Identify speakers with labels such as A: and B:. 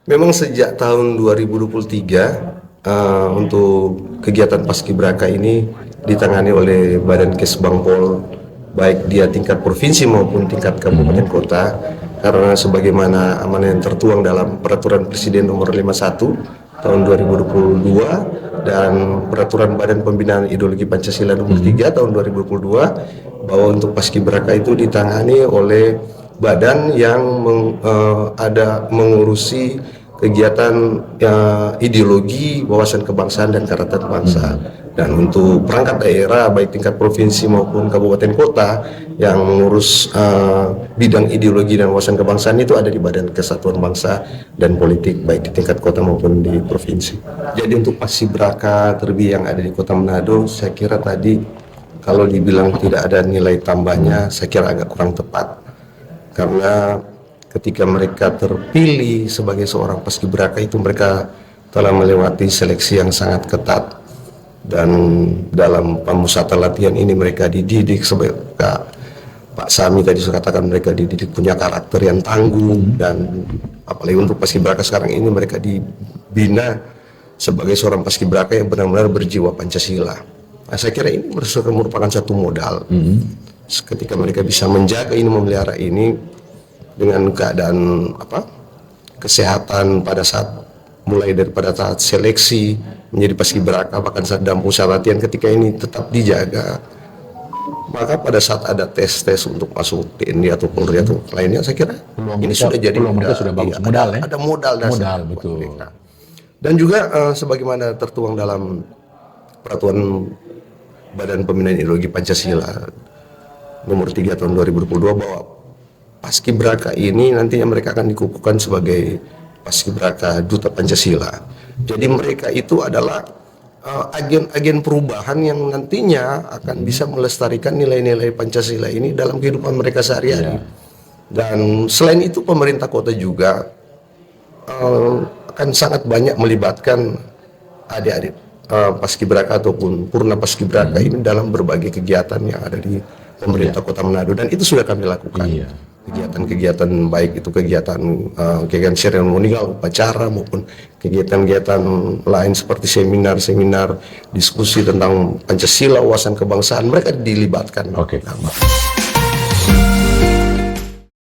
A: Memang sejak tahun 2023 untuk kegiatan Paskibraka ini ditangani oleh Badan Kesbangpol, baik dia tingkat provinsi maupun tingkat kabupaten kota, karena sebagaimana amanah yang tertuang dalam Peraturan Presiden Nomor 51 tahun 2022 dan Peraturan Badan Pembinaan Ideologi Pancasila Nomor 3 tahun 2022, bahwa untuk Paskibraka itu ditangani oleh badan yang ada mengurusi kegiatan ideologi, wawasan kebangsaan dan karakter bangsa. Dan untuk perangkat daerah baik tingkat provinsi maupun kabupaten kota yang mengurus bidang ideologi dan wawasan kebangsaan itu ada di Badan Kesatuan Bangsa dan Politik baik di tingkat kota maupun di provinsi. Jadi untuk Paskibraka terlebih yang ada di Kota Manado, saya kira tadi kalau dibilang tidak ada nilai tambahnya, saya kira agak kurang tepat. Karena ketika mereka terpilih sebagai seorang paskibraka itu mereka telah melewati seleksi yang sangat ketat, dan dalam pemusatan latihan ini mereka dididik sebagai Pak Sami tadi sudah katakan, mereka dididik punya karakter yang tangguh, dan apalagi untuk paskibraka sekarang ini mereka dibina sebagai seorang paskibraka yang benar-benar berjiwa Pancasila. Nah, saya kira ini merupakan satu modal. Ketika mereka bisa menjaga ini, memelihara ini dengan keadaan kesehatan pada saat mulai daripada saat seleksi menjadi paskibraka, bahkan saat dalam usaha latihan, ketika ini tetap dijaga, maka pada saat ada tes untuk masuk TNI atau Polri atau lainnya, saya kira ini sudah jadi
B: sudah bagus. Modal ya?
A: Ada modal dasar
B: betul.
A: mereka. Dan juga sebagaimana tertuang dalam Peraturan Badan Pembinaan Ideologi Pancasila Nomor 3 tahun 2022, bahwa paskibraka ini nantinya mereka akan dikukuhkan sebagai paskibraka duta Pancasila. Jadi mereka itu adalah agen-agen perubahan yang nantinya akan bisa melestarikan nilai-nilai Pancasila ini dalam kehidupan mereka sehari-hari. Dan selain itu pemerintah kota juga akan sangat banyak melibatkan adik-adik paskibraka ataupun purna paskibraka ini dalam berbagai kegiatan yang ada di pemerintah Kota Manado, dan itu sudah kami lakukan. Kegiatan-kegiatan baik itu kegiatan seremonial, upacara maupun kegiatan-kegiatan lain seperti seminar-seminar diskusi tentang Pancasila, wawasan kebangsaan, mereka dilibatkan.